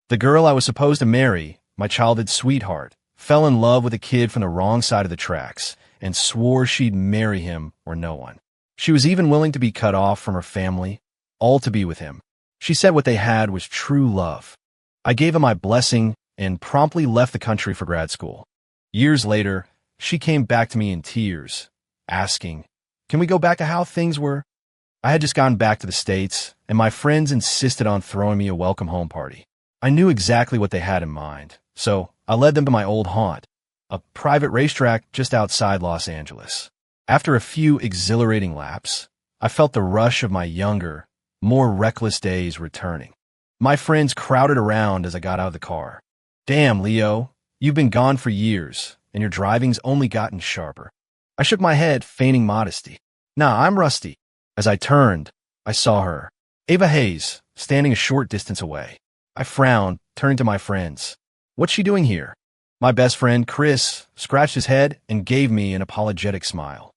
The girl I was supposed to marry, my childhood sweetheart, fell in love with a kid from the wrong side of the tracks and swore she'd marry him or no one. She was even willing to be cut off from her family, all to be with him. She said what they had was true love. I gave her my blessing and promptly left the country for grad school. Years later, she came back to me in tears, asking, "Can we go back to how things were?" I had just gone back to the States, and my friends insisted on throwing me a welcome home party. I knew exactly what they had in mind, so I led them to my old haunt, a private racetrack just outside Los Angeles. After a few exhilarating laps, I felt the rush of my younger, more reckless days returning. My friends crowded around as I got out of the car. "Damn, Leo, you've been gone for years, and your driving's only gotten sharper." I shook my head, feigning modesty. "Nah, I'm rusty." As I turned, I saw her, Ava Hayes, standing a short distance away. I frowned, turning to my friends. "What's she doing here?" My best friend, Chris, scratched his head and gave me an apologetic smile.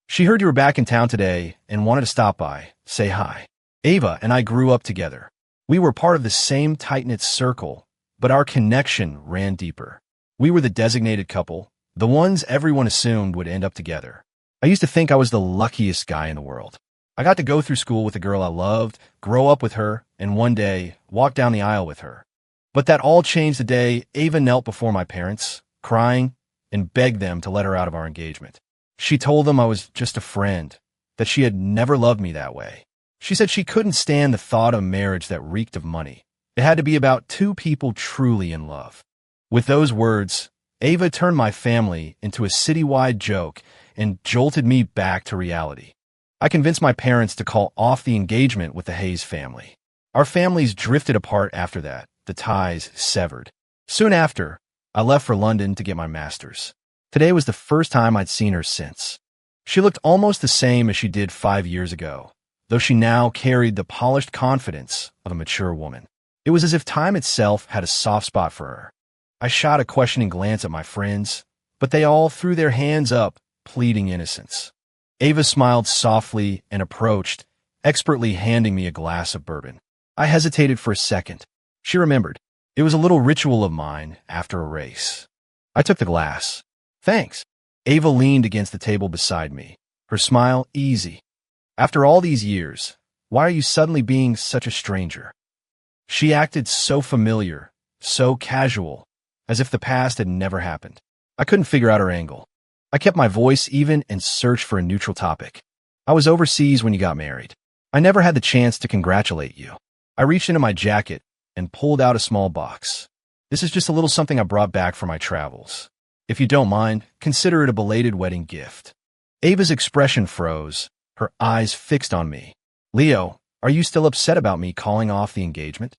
"She heard you were back in town today and wanted to stop by, say hi." Ava and I grew up together. We were part of the same tight-knit circle, but our connection ran deeper. We were the designated couple, the ones everyone assumed would end up together. I used to think I was the luckiest guy in the world. I got to go through school with a girl I loved, grow up with her, and one day, walk down the aisle with her. But that all changed the day Ava knelt before my parents, crying, and begged them to let her out of our engagement. She told them I was just a friend, that she had never loved me that way. She said she couldn't stand the thought of marriage that reeked of money. It had to be about two people truly in love. With those words, Ava turned my family into a citywide joke and jolted me back to reality. I convinced my parents to call off the engagement with the Hayes family. Our families drifted apart after that, the ties severed. Soon after, I left for London to get my master's. Today was the first time I'd seen her since. She looked almost the same as she did 5 years ago, though she now carried the polished confidence of a mature woman. It was as if time itself had a soft spot for her. I shot a questioning glance at my friends, but they all threw their hands up, pleading innocence. Ava smiled softly and approached, expertly handing me a glass of bourbon. I hesitated for a second. She remembered. It was a little ritual of mine after a race. I took the glass. "Thanks." Ava leaned against the table beside me, her smile easy. "After all these years, why are you suddenly being such a stranger?" She acted so familiar, so casual, as if the past had never happened. I couldn't figure out her angle. I kept my voice even and searched for a neutral topic. "I was overseas when you got married. I never had the chance to congratulate you." I reached into my jacket and pulled out a small box. "This is just a little something I brought back from my travels. If you don't mind, consider it a belated wedding gift." Ava's expression froze, her eyes fixed on me. "Leo, are you still upset about me calling off the engagement?"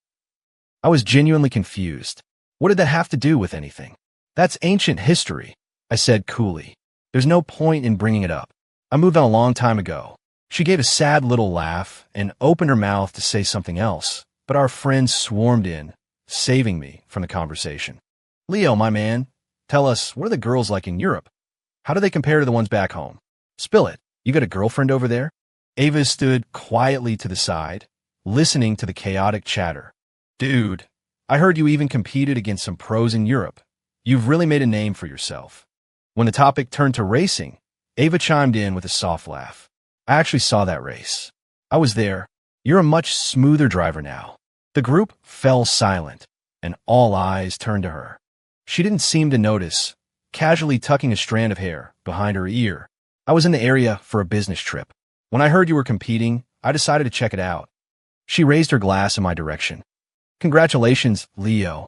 I was genuinely confused. What did that have to do with anything? "That's ancient history," I said coolly. "There's no point in bringing it up. I moved on a long time ago." She gave a sad little laugh and opened her mouth to say something else, but our friends swarmed in, saving me from the conversation. "Leo, my man, tell us, what are the girls like in Europe? How do they compare to the ones back home? Spill it. You got a girlfriend over there?" Ava stood quietly to the side, listening to the chaotic chatter. "Dude, I heard you even competed against some pros in Europe. You've really made a name for yourself." When the topic turned to racing, Ava chimed in with a soft laugh. "I actually saw that race. I was there. You're a much smoother driver now." The group fell silent, and all eyes turned to her. She didn't seem to notice, casually tucking a strand of hair behind her ear. "I was in the area for a business trip. When I heard you were competing, I decided to check it out." She raised her glass in my direction. "Congratulations, Leo."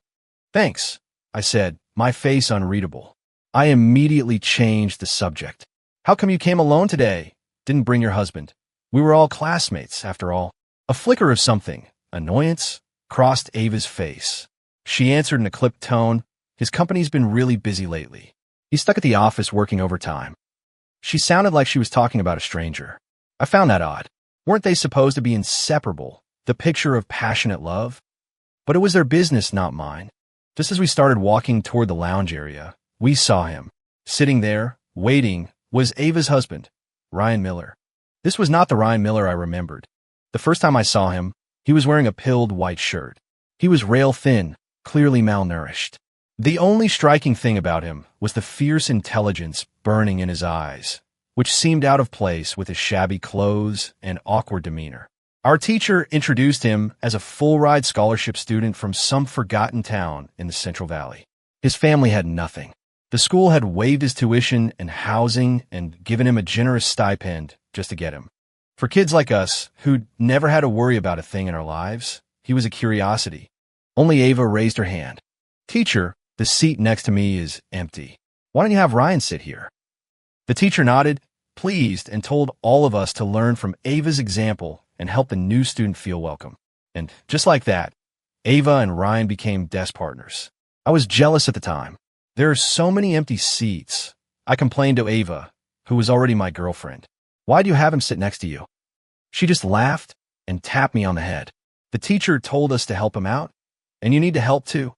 "Thanks," I said, my face unreadable. I immediately changed the subject. "How come you came alone today? Didn't bring your husband? We were all classmates, after all." A flicker of something, annoyance, crossed Ava's face. She answered in a clipped tone, "His company's been really busy lately. He's stuck at the office working overtime." She sounded like she was talking about a stranger. I found that odd. Weren't they supposed to be inseparable, the picture of passionate love? But it was their business, not mine. Just as we started walking toward the lounge area, we saw him. Sitting there, waiting, was Ava's husband, Ryan Miller. This was not the Ryan Miller I remembered. The first time I saw him, he was wearing a pilled white shirt. He was rail thin, clearly malnourished. The only striking thing about him was the fierce intelligence burning in his eyes, which seemed out of place with his shabby clothes and awkward demeanor. Our teacher introduced him as a full-ride scholarship student from some forgotten town in the Central Valley. His family had nothing. The school had waived his tuition and housing and given him a generous stipend just to get him. For kids like us, who'd never had to worry about a thing in our lives, he was a curiosity. Only Ava raised her hand. "Teacher, the seat next to me is empty. Why don't you have Ryan sit here?" The teacher nodded, pleased, and told all of us to learn from Ava's example and help the new student feel welcome. And just like that, Ava and Ryan became desk partners. I was jealous at the time. There are so many empty seats. I complained to Ava, who was already my girlfriend. "Why do you have him sit next to you?" She just laughed and tapped me on the head. "The teacher told us to help him out, and you need to help too."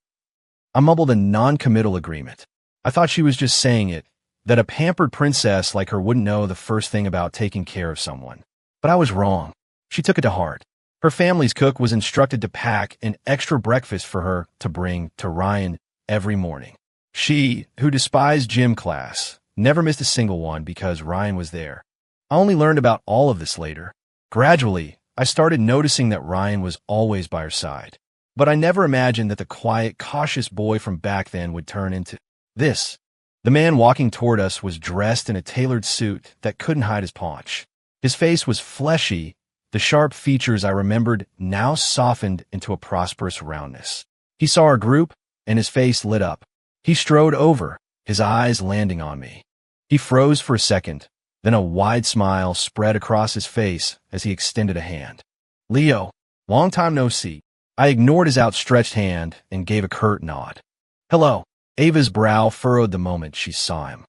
I mumbled a non-committal agreement. I thought she was just saying it, that a pampered princess like her wouldn't know the first thing about taking care of someone. But I was wrong. She took it to heart. Her family's cook was instructed to pack an extra breakfast for her to bring to Ryan every morning. She, who despised gym class, never missed a single one because Ryan was there. I only learned about all of this later. Gradually, I started noticing that Ryan was always by her side. But I never imagined that the quiet, cautious boy from back then would turn into this. The man walking toward us was dressed in a tailored suit that couldn't hide his paunch. His face was fleshy, the sharp features I remembered now softened into a prosperous roundness. He saw our group, and his face lit up. He strode over, his eyes landing on me. He froze for a second, then a wide smile spread across his face as he extended a hand. "Leo, long time no see." I ignored his outstretched hand and gave a curt nod. "Hello." Ava's brow furrowed the moment she saw him.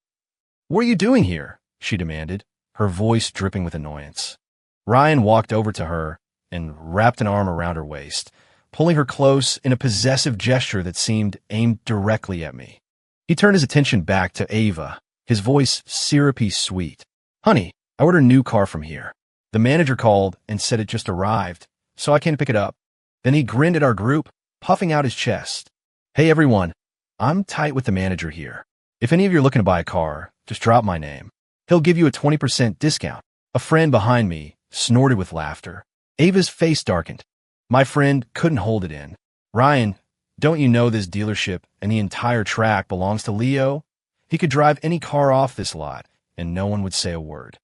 "What are you doing here?" she demanded, her voice dripping with annoyance. Ryan walked over to her and wrapped an arm around her waist, pulling her close in a possessive gesture that seemed aimed directly at me. He turned his attention back to Ava, his voice syrupy sweet. "Honey, I ordered a new car from here. The manager called and said it just arrived, so I came to pick it up." Then he grinned at our group, puffing out his chest. "Hey everyone, I'm tight with the manager here. If any of you are looking to buy a car, just drop my name. He'll give you a 20% discount." A friend behind me snorted with laughter. Ava's face darkened. My friend couldn't hold it in. "Ryan, don't you know this dealership and the entire track belongs to Leo? He could drive any car off this lot, and no one would say a word."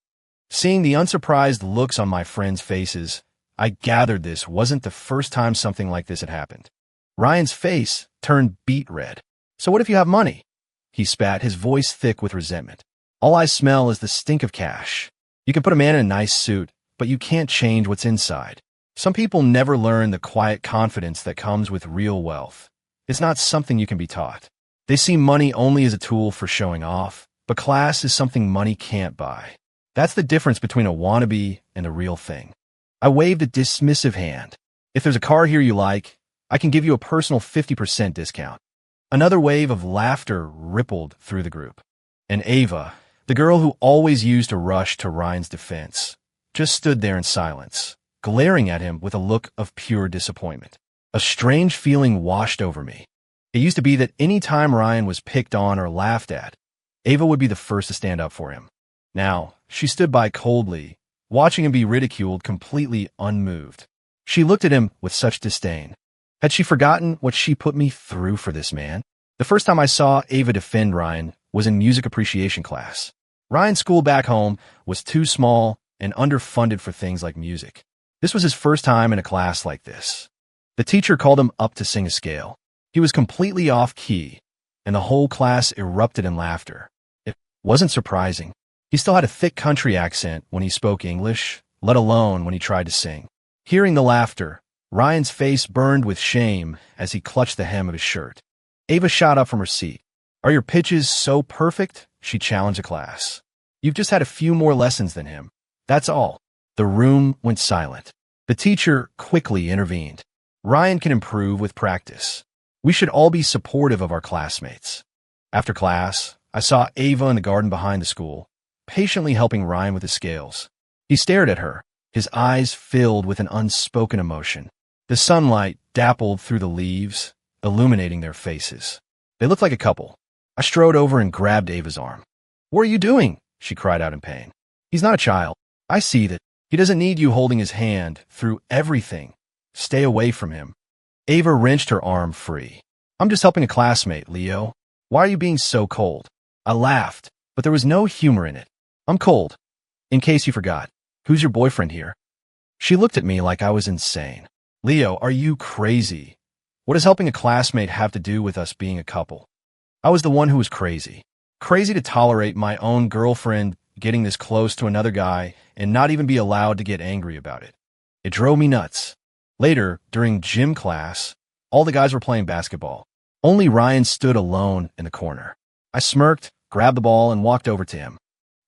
Seeing the unsurprised looks on my friends' faces, I gathered this wasn't the first time something like this had happened. Ryan's face turned beet red. "So what if you have money?" He spat, his voice thick with resentment. "All I smell is the stink of cash. You can put a man in a nice suit, but you can't change what's inside." Some people never learn the quiet confidence that comes with real wealth. It's not something you can be taught. They see money only as a tool for showing off, but class is something money can't buy. That's the difference between a wannabe and the real thing. I waved a dismissive hand. "If there's a car here you like, I can give you a personal 50% discount." Another wave of laughter rippled through the group. And Ava, the girl who always used to rush to Ryan's defense, just stood there in silence, glaring at him with a look of pure disappointment. A strange feeling washed over me. It used to be that any time Ryan was picked on or laughed at, Ava would be the first to stand up for him. Now, she stood by coldly, watching him be ridiculed, completely unmoved. She looked at him with such disdain. Had she forgotten what she put me through for this man? The first time I saw Ava defend Ryan was in music appreciation class. Ryan's school back home was too small and underfunded for things like music. This was his first time in a class like this. The teacher called him up to sing a scale. He was completely off key, and the whole class erupted in laughter. It wasn't surprising. He still had a thick country accent when he spoke English, let alone when he tried to sing. Hearing the laughter, Ryan's face burned with shame as he clutched the hem of his shirt. Ava shot up from her seat. "Are your pitches so perfect?" she challenged the class. "You've just had a few more lessons than him. That's all." The room went silent. The teacher quickly intervened. "Ryan can improve with practice. We should all be supportive of our classmates." After class, I saw Ava in the garden behind the school, patiently helping Ryan with his scales. He stared at her, his eyes filled with an unspoken emotion. The sunlight dappled through the leaves, illuminating their faces. They looked like a couple. I strode over and grabbed Ava's arm. "What are you doing?" she cried out in pain. "He's not a child. I see that. He doesn't need you holding his hand through everything. Stay away from him." Ava wrenched her arm free. "I'm just helping a classmate, Leo. Why are you being so cold?" I laughed, but there was no humor in it. "I'm cold. In case you forgot, who's your boyfriend here?" She looked at me like I was insane. "Leo, are you crazy? What does helping a classmate have to do with us being a couple?" I was the one who was crazy. Crazy to tolerate my own girlfriend getting this close to another guy and not even be allowed to get angry about it. It drove me nuts. Later, during gym class, all the guys were playing basketball. Only Ryan stood alone in the corner. I smirked, grabbed the ball, and walked over to him.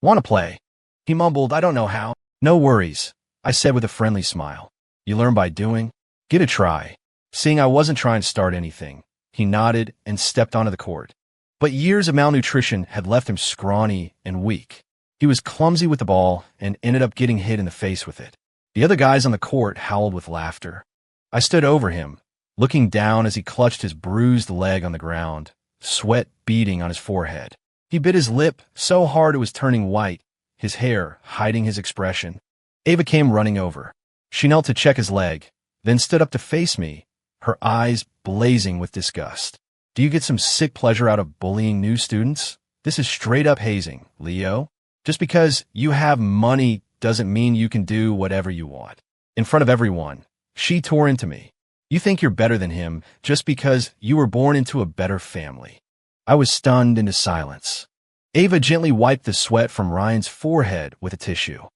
"Want to play?" He mumbled, "I don't know how." "No worries," I said with a friendly smile. "You learn by doing. Get a try." Seeing I wasn't trying to start anything, he nodded and stepped onto the court. But years of malnutrition had left him scrawny and weak. He was clumsy with the ball and ended up getting hit in the face with it. The other guys on the court howled with laughter. I stood over him, looking down as he clutched his bruised leg on the ground, sweat beading on his forehead. He bit his lip so hard it was turning white, his hair hiding his expression. Ava came running over. She knelt to check his leg, then stood up to face me, her eyes blazing with disgust. "Do you get some sick pleasure out of bullying new students? This is straight-up hazing, Leo. Just because you have money doesn't mean you can do whatever you want." In front of everyone, she tore into me. "You think you're better than him just because you were born into a better family." I was stunned into silence. Ava gently wiped the sweat from Ryan's forehead with a tissue.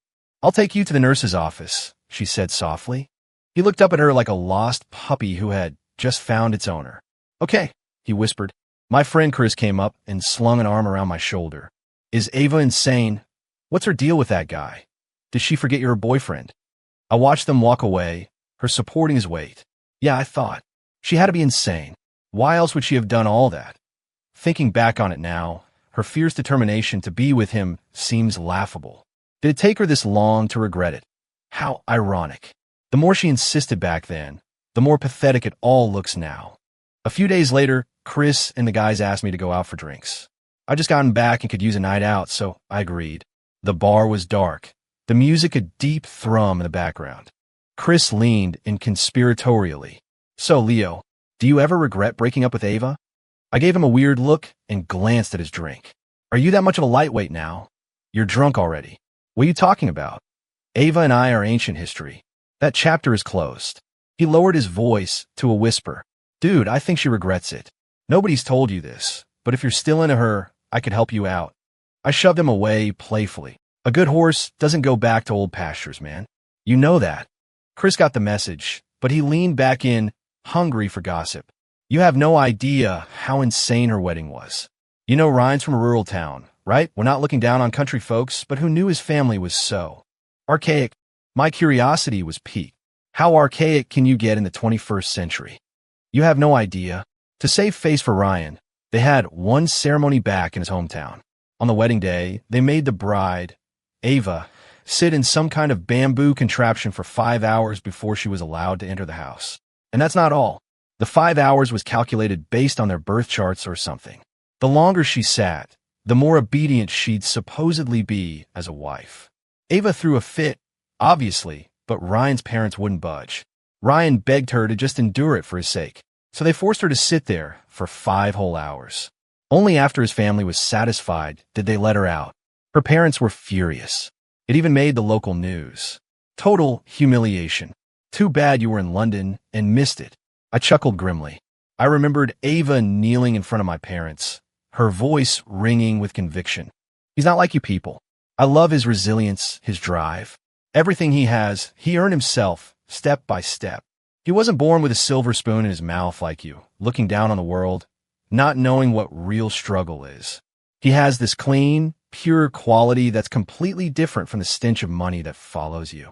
"I'll take you to the nurse's office," she said softly. He looked up at her like a lost puppy who had just found its owner. "Okay," he whispered. My friend Chris came up and slung an arm around my shoulder. "Is Ava insane? What's her deal with that guy? Did she forget you're her boyfriend?" I watched them walk away, her supporting his weight. Yeah, I thought. She had to be insane. Why else would she have done all that? Thinking back on it now, her fierce determination to be with him seems laughable. Did it take her this long to regret it? How ironic. The more she insisted back then, the more pathetic it all looks now. A few days later, Chris and the guys asked me to go out for drinks. I just gotten back and could use a night out, so I agreed. The bar was dark, the music a deep thrum in the background. Chris leaned in conspiratorially. "So, Leo, do you ever regret breaking up with Ava?" I gave him a weird look and glanced at his drink. "Are you that much of a lightweight now? You're drunk already. What are you talking about? Ava and I are ancient history. That chapter is closed." He lowered his voice to a whisper. "Dude, I think she regrets it. Nobody's told you this, but if you're still into her, I could help you out." I shoved him away playfully. "A good horse doesn't go back to old pastures, man. You know that." Chris got the message, but he leaned back in, hungry for gossip. "You have no idea how insane her wedding was. You know Ryan's from a rural town, right? We're not looking down on country folks, but who knew his family was so archaic?" My curiosity was piqued. How archaic can you get in the 21st century? You have no idea. To save face for Ryan, they had one ceremony back in his hometown. On the wedding day, they made the bride, Ava, sit in some kind of bamboo contraption for 5 hours before she was allowed to enter the house. And that's not all. The 5 hours was calculated based on their birth charts or something. The longer she sat, the more obedient she'd supposedly be as a wife. Ava threw a fit, obviously, but Ryan's parents wouldn't budge. Ryan begged her to just endure it for his sake, so they forced her to sit there for 5 whole hours. Only after his family was satisfied did they let her out. Her parents were furious. It even made the local news. Total humiliation. Too bad you were in London and missed it. I chuckled grimly. I remembered Ava kneeling in front of my parents, her voice ringing with conviction. "He's not like you people. I love his resilience, his drive. Everything he has, he earned himself, step by step. He wasn't born with a silver spoon in his mouth like you, looking down on the world, not knowing what real struggle is. He has this clean, pure quality that's completely different from the stench of money that follows you."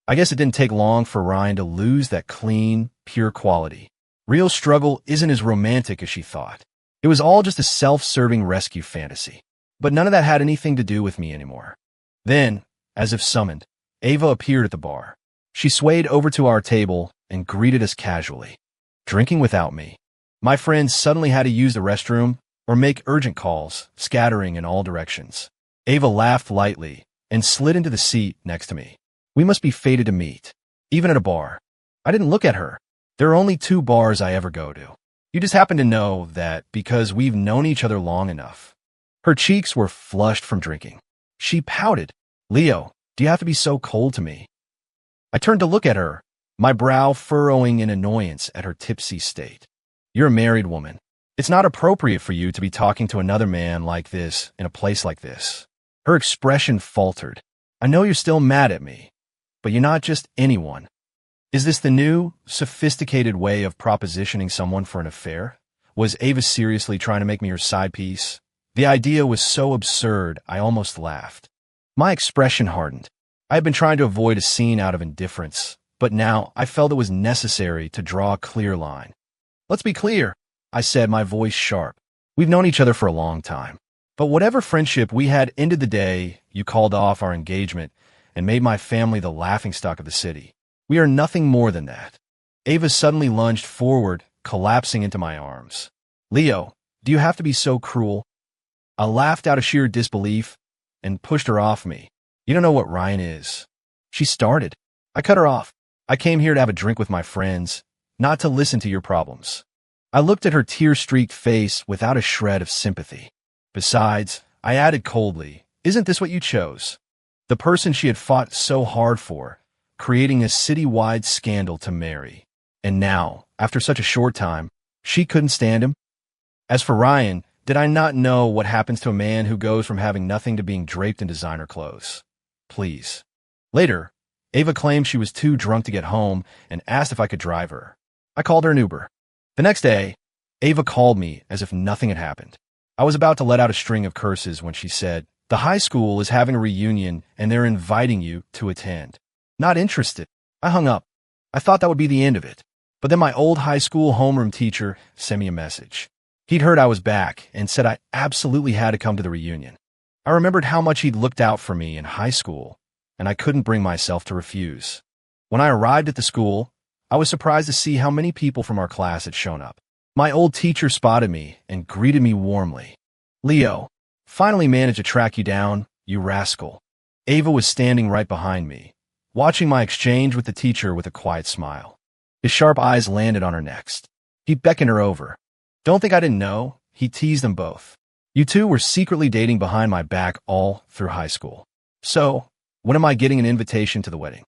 I guess it didn't take long for Ryan to lose that clean, pure quality. Real struggle isn't as romantic as she thought. It was all just a self-serving rescue fantasy. But none of that had anything to do with me anymore. Then, as if summoned, Ava appeared at the bar. She swayed over to our table and greeted us casually. "Drinking without me?" My friends suddenly had to use the restroom or make urgent calls, scattering in all directions. Ava laughed lightly and slid into the seat next to me. We must be fated to meet, even at a bar. I didn't look at her. There are only 2 bars I ever go to. You just happen to know that because we've known each other long enough. Her cheeks were flushed from drinking. She pouted. Leo, do you have to be so cold to me? I turned to look at her, my brow furrowing in annoyance at her tipsy state. You're a married woman. It's not appropriate for you to be talking to another man like this in a place like this. Her expression faltered. I know you're still mad at me, but you're not just anyone. Is this the new, sophisticated way of propositioning someone for an affair? Was Ava seriously trying to make me her side piece? The idea was so absurd, I almost laughed. My expression hardened. I had been trying to avoid a scene out of indifference, but now I felt it was necessary to draw a clear line. Let's be clear, I said, my voice sharp. We've known each other for a long time. But whatever friendship we had ended the day you called off our engagement and made my family the laughingstock of the city. We are nothing more than that. Ava suddenly lunged forward, collapsing into my arms. Leo, do you have to be so cruel? I laughed out of sheer disbelief and pushed her off me. You don't know what Ryan is. She started. I cut her off. I came here to have a drink with my friends, not to listen to your problems. I looked at her tear-streaked face without a shred of sympathy. Besides, I added coldly, isn't this what you chose? The person she had fought so hard for, creating a city-wide scandal to marry. And now, after such a short time, she couldn't stand him? As for Ryan, did I not know what happens to a man who goes from having nothing to being draped in designer clothes? Please. Later, Ava claimed she was too drunk to get home and asked if I could drive her. I called her an Uber. The next day, Ava called me as if nothing had happened. I was about to let out a string of curses when she said, the high school is having a reunion and they're inviting you to attend. Not interested. I hung up. I thought that would be the end of it. But then my old high school homeroom teacher sent me a message. He'd heard I was back and said I absolutely had to come to the reunion. I remembered how much he'd looked out for me in high school, and I couldn't bring myself to refuse. When I arrived at the school, I was surprised to see how many people from our class had shown up. My old teacher spotted me and greeted me warmly. Leo, finally managed to track you down, you rascal. Ava was standing right behind me, watching my exchange with the teacher with a quiet smile. His sharp eyes landed on her next. He beckoned her over. Don't think I didn't know, he teased them both. You two were secretly dating behind my back all through high school. So, when am I getting an invitation to the wedding?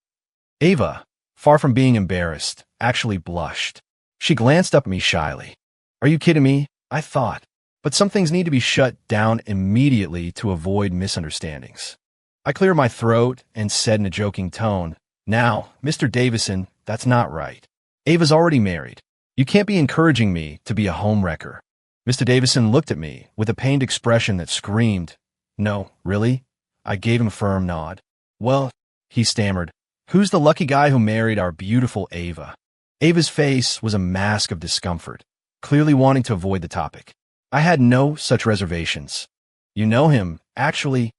Ava, far from being embarrassed, actually blushed. She glanced up at me shyly. Are you kidding me? I thought. But some things need to be shut down immediately to avoid misunderstandings. I cleared my throat and said in a joking tone, Now, Mr. Davison, that's not right. Ava's already married. You can't be encouraging me to be a homewrecker. Mr. Davison looked at me with a pained expression that screamed, No, really? I gave him a firm nod. Well, he stammered, who's the lucky guy who married our beautiful Ava? Ava's face was a mask of discomfort, clearly wanting to avoid the topic. I had no such reservations. You know him, actually.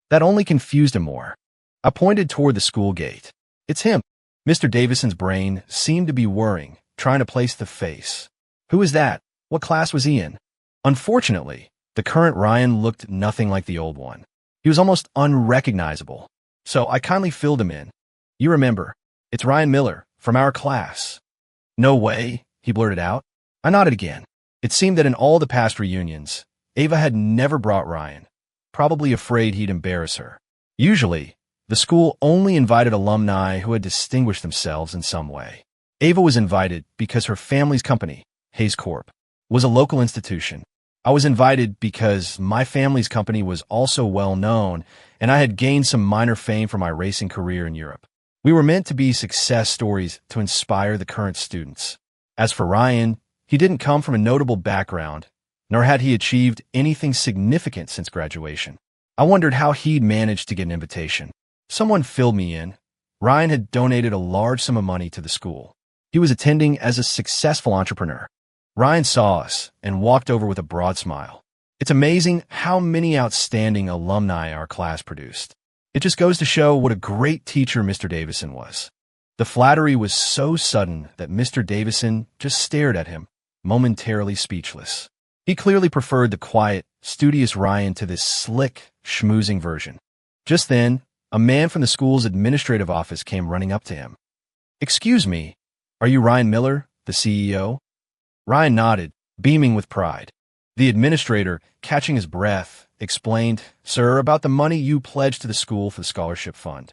That only confused him more. I pointed toward the school gate. It's him. Mr. Davison's brain seemed to be whirring, trying to place the face. Who is that? What class was he in? Unfortunately, the current Ryan looked nothing like the old one. He was almost unrecognizable. So I kindly filled him in. You remember, it's Ryan Miller, from our class. No way, he blurted out. I nodded again. It seemed that in all the past reunions, Ava had never brought Ryan, probably afraid he'd embarrass her. Usually, the school only invited alumni who had distinguished themselves in some way. Ava was invited because her family's company, Hayes Corp, was a local institution. I was invited because my family's company was also well known, and I had gained some minor fame for my racing career in Europe. We were meant to be success stories to inspire the current students. As for Ryan, he didn't come from a notable background, nor had he achieved anything significant since graduation. I wondered how he'd managed to get an invitation. Someone filled me in. Ryan had donated a large sum of money to the school. He was attending as a successful entrepreneur. Ryan saw us and walked over with a broad smile. It's amazing how many outstanding alumni our class produced. It just goes to show what a great teacher Mr. Davison was. The flattery was so sudden that Mr. Davison just stared at him. momentarily speechless. He clearly preferred the quiet, studious Ryan to this slick, schmoozing version. Just then, a man from the school's administrative office came running up to him. "Excuse me, are you Ryan Miller, the CEO?" Ryan nodded, beaming with pride. The administrator, catching his breath, explained, "Sir, about the money you pledged to the school for the scholarship fund."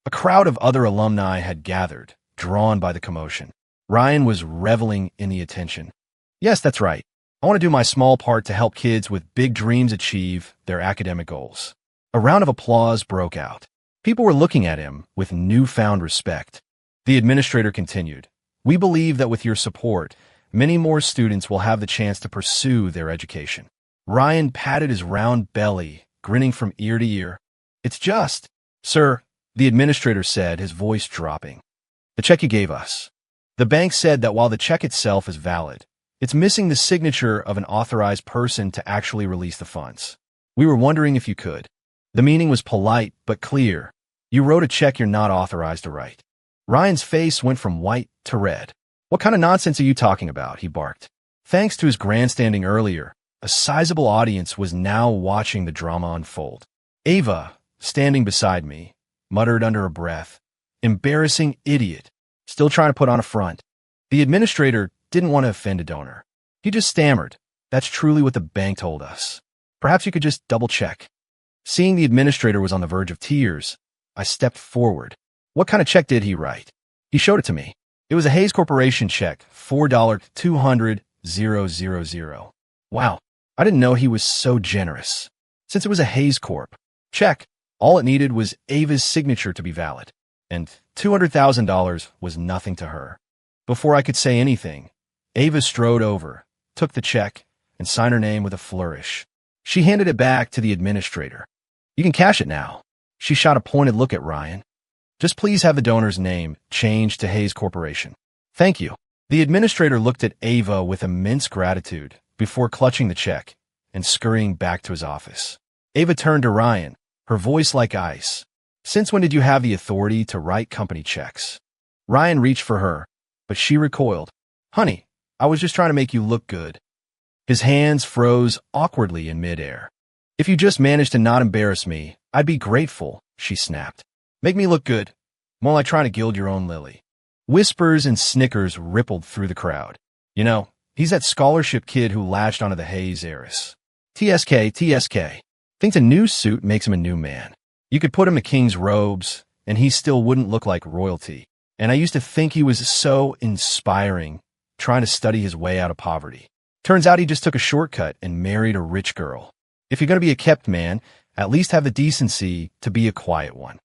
A crowd of other alumni had gathered, drawn by the commotion. Ryan was reveling in the attention. "Yes, that's right. I want to do my small part to help kids with big dreams achieve their academic goals." A round of applause broke out. People were looking at him with newfound respect. The administrator continued, "We believe that with your support, many more students will have the chance to pursue their education." Ryan patted his round belly, grinning from ear to ear. "It's just, sir," the administrator said, his voice dropping. "The check you gave us. The bank said that while the check itself is valid, it's missing the signature of an authorized person to actually release the funds. We were wondering if you could." The meaning was polite but clear. "You wrote a check you're not authorized to write." Ryan's face went from white to red. "What kind of nonsense are you talking about?" he barked. Thanks to his grandstanding earlier, a sizable audience was now watching the drama unfold. Ava, standing beside me, muttered under her breath, "Embarrassing idiot, still trying to put on a front." The administrator didn't want to offend a donor. He just stammered, "That's truly what the bank told us. Perhaps you could just double-check." Seeing the administrator was on the verge of tears, I stepped forward. "What kind of check did he write?" He showed it to me. It was a Hayes Corporation check, $4,200,000. Wow, I didn't know he was so generous. Since it was a Hayes Corp. check, all it needed was Ava's signature to be valid, and $200,000 was nothing to her. Before I could say anything, Ava strode over, took the check, and signed her name with a flourish. She handed it back to the administrator. "You can cash it now." She shot a pointed look at Ryan. "Just please have the donor's name changed to Hayes Corporation." "Thank you." The administrator looked at Ava with immense gratitude before clutching the check and scurrying back to his office. Ava turned to Ryan, her voice like ice. "Since when did you have the authority to write company checks?" Ryan reached for her, but she recoiled. "Honey, I was just trying to make you look good." His hands froze awkwardly in midair. "If you just managed to not embarrass me, I'd be grateful," she snapped. "Make me look good. More like trying to gild your own lily." Whispers and snickers rippled through the crowd. "You know, he's that scholarship kid who latched onto the Hayes heiress. TSK, TSK. Thinks a new suit makes him a new man. You could put him in king's robes, and he still wouldn't look like royalty. And I used to think he was so inspiring, trying to study his way out of poverty. Turns out he just took a shortcut and married a rich girl. If you're going to be a kept man, at least have the decency to be a quiet one."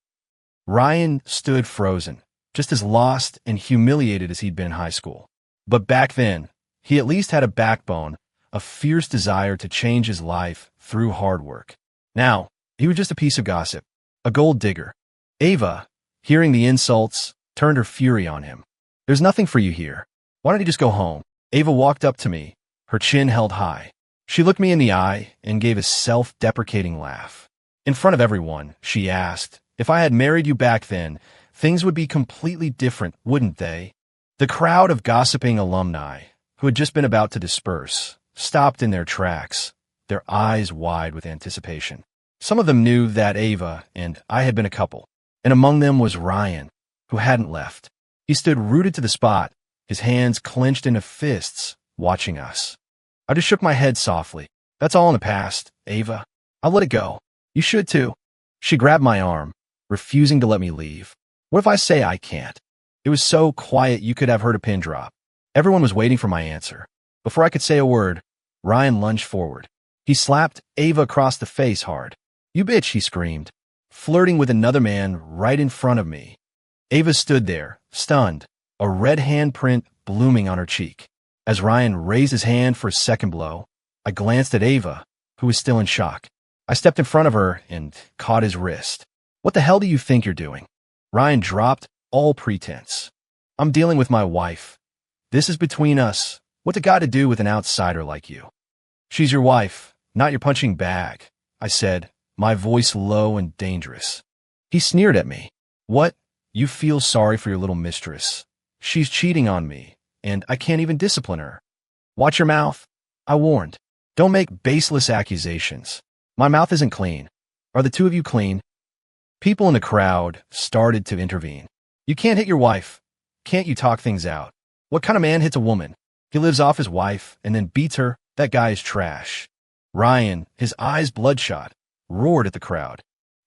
Ryan stood frozen, just as lost and humiliated as he'd been in high school. But back then, he at least had a backbone, a fierce desire to change his life through hard work. Now, he was just a piece of gossip, a gold digger. Ava, hearing the insults, turned her fury on him. "There's nothing for you here. Why don't you just go home?" Ava walked up to me, her chin held high. She looked me in the eye and gave a self-deprecating laugh. In front of everyone, she asked, "If I had married you back then, things would be completely different, wouldn't they?" The crowd of gossiping alumni, who had just been about to disperse, stopped in their tracks, their eyes wide with anticipation. Some of them knew that Ava and I had been a couple, and among them was Ryan, who hadn't left. He stood rooted to the spot, his hands clenched into fists, watching us. I just shook my head softly. "That's all in the past, Ava. I'll let it go. You should too." She grabbed my arm, refusing to let me leave. "What if I say I can't?" It was so quiet you could have heard a pin drop. Everyone was waiting for my answer. Before I could say a word, Ryan lunged forward. He slapped Ava across the face hard. "You bitch," he screamed, flirting with another man right in front of me. Ava stood there, stunned, a red handprint blooming on her cheek. As Ryan raised his hand for a second blow, I glanced at Ava, who was still in shock. I stepped in front of her and caught his wrist. "What the hell do you think you're doing?" Ryan dropped all pretense. "I'm dealing with my wife. This is between us. What's it got to do with an outsider like you?" "She's your wife, not your punching bag," I said, my voice low and dangerous. He sneered at me. "What? You feel sorry for your little mistress? She's cheating on me, and I can't even discipline her." Watch your mouth. I warned. Don't make baseless accusations. My mouth isn't clean. Are the two of you clean? People in the crowd started to intervene. You can't hit your wife. Can't you talk things out? What kind of man hits a woman? He lives off his wife and then beats her. That guy is trash. Ryan, his eyes bloodshot, roared at the crowd.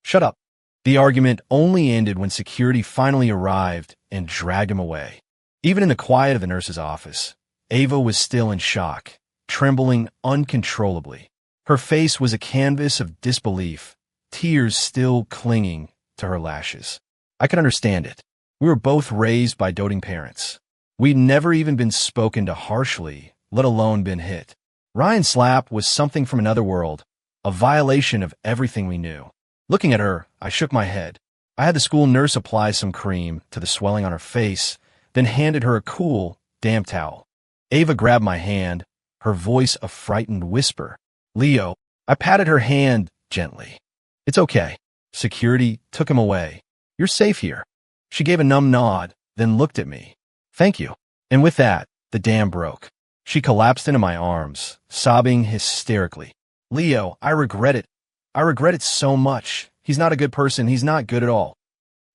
Shut up. The argument only ended when security finally arrived and dragged him away. Even in the quiet of the nurse's office, Ava was still in shock, trembling uncontrollably. Her face was a canvas of disbelief, tears still clinging to her lashes. I could understand it. We were both raised by doting parents. We'd never even been spoken to harshly, let alone been hit. Ryan's slap was something from another world, a violation of everything we knew. Looking at her, I shook my head. I had the school nurse apply some cream to the swelling on her face, then handed her a cool, damp towel. Ava grabbed my hand, her voice a frightened whisper. Leo, I patted her hand gently. It's okay. Security took him away. You're safe here. She gave a numb nod, then looked at me. Thank you. And with that, the dam broke. She collapsed into my arms, sobbing hysterically. Leo, I regret it. I regret it so much. He's not a good person. He's not good at all.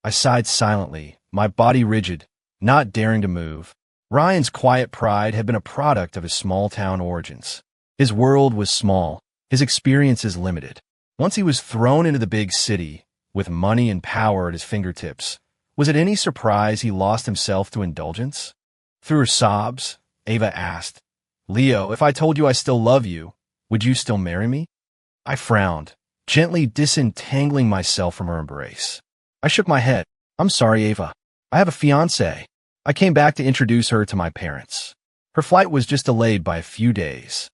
I sighed silently, my body rigid, not daring to move. Ryan's quiet pride had been a product of his small-town origins. His world was small, his experiences limited. Once he was thrown into the big city, with money and power at his fingertips, was it any surprise he lost himself to indulgence? Through her sobs, Ava asked, Leo, if I told you I still love you, would you still marry me? I frowned, gently disentangling myself from her embrace. I shook my head. I'm sorry, Ava. I have a fiancé. I came back to introduce her to my parents. Her flight was just delayed by a few days.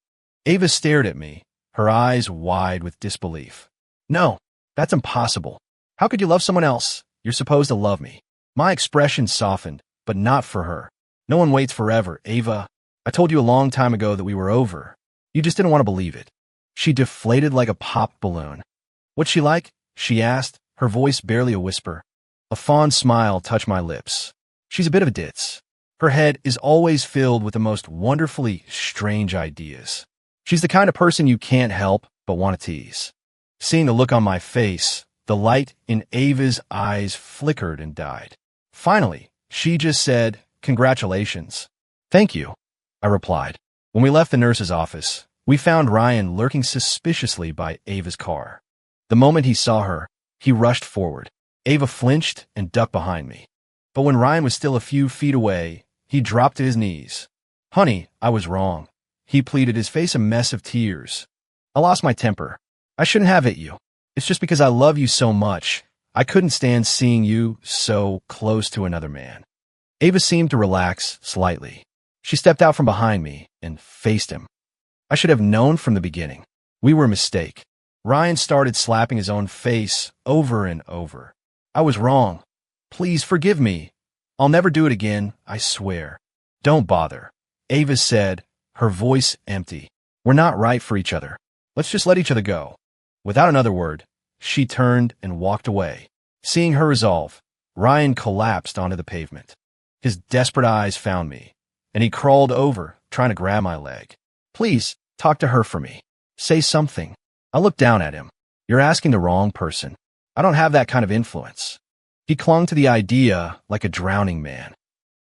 Ava stared at me, her eyes wide with disbelief. No, that's impossible. How could you love someone else? You're supposed to love me. My expression softened, but not for her. No one waits forever, Ava. I told you a long time ago that we were over. You just didn't want to believe it. She deflated like a popped balloon. What's she like? She asked, her voice barely a whisper. A fond smile touched my lips. She's a bit of a ditz. Her head is always filled with the most wonderfully strange ideas. She's the kind of person you can't help but want to tease. Seeing the look on my face, the light in Ava's eyes flickered and died. Finally, she just said, Congratulations. Thank you, I replied. When we left the nurse's office, we found Ryan lurking suspiciously by Ava's car. The moment he saw her, he rushed forward. Ava flinched and ducked behind me. But when Ryan was still a few feet away, he dropped to his knees. Honey, I was wrong. He pleaded, his face a mess of tears. I lost my temper. I shouldn't have hit you. It's just because I love you so much. I couldn't stand seeing you so close to another man. Ava seemed to relax slightly. She stepped out from behind me and faced him. I should have known from the beginning. We were a mistake. Ryan started slapping his own face over and over. I was wrong. Please forgive me. I'll never do it again, I swear. Don't bother. Ava said, her voice empty. We're not right for each other. Let's just let each other go. Without another word, she turned and walked away. Seeing her resolve, Ryan collapsed onto the pavement. His desperate eyes found me, and he crawled over, trying to grab my leg. Please, talk to her for me. Say something. I looked down at him. You're asking the wrong person. I don't have that kind of influence. He clung to the idea like a drowning man.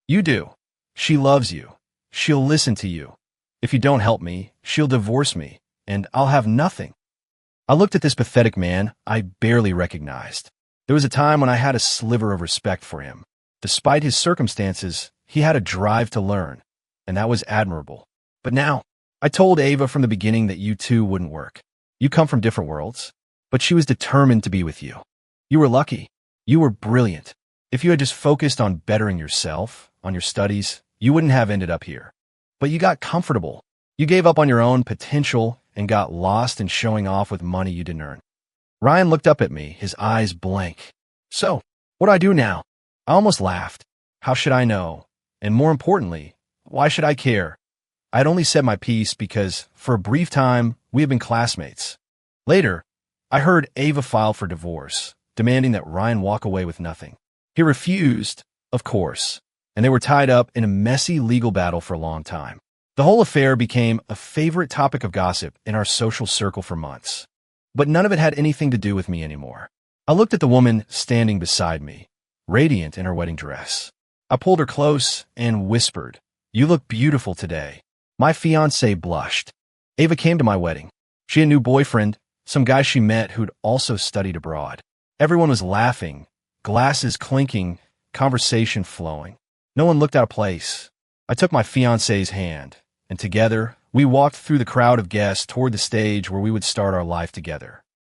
You do. She loves you. She'll listen to you. If you don't help me, she'll divorce me, and I'll have nothing. I looked at this pathetic man I barely recognized. There was a time when I had a sliver of respect for him. Despite his circumstances, he had a drive to learn, and that was admirable. But now, I told Ava from the beginning that you two wouldn't work. You come from different worlds, but she was determined to be with you. You were lucky. You were brilliant. If you had just focused on bettering yourself, on your studies, you wouldn't have ended up here. But you got comfortable. You gave up on your own potential and got lost in showing off with money you didn't earn. Ryan looked up at me, his eyes blank. So, what do I do now? I almost laughed. How should I know? And more importantly, why should I care? I had only said my piece because, for a brief time, we had been classmates. Later, I heard Ava file for divorce, demanding that Ryan walk away with nothing. He refused, of course, and they were tied up in a messy legal battle for a long time. The whole affair became a favorite topic of gossip in our social circle for months. But none of it had anything to do with me anymore. I looked at the woman standing beside me, radiant in her wedding dress. I pulled her close and whispered, "You look beautiful today." My fiancée blushed. Ava came to my wedding. She had a new boyfriend, some guy she met who'd also studied abroad. Everyone was laughing, glasses clinking, conversation flowing. No one looked out of place. I took my fiancée's hand, and together, we walked through the crowd of guests toward the stage where we would start our life together.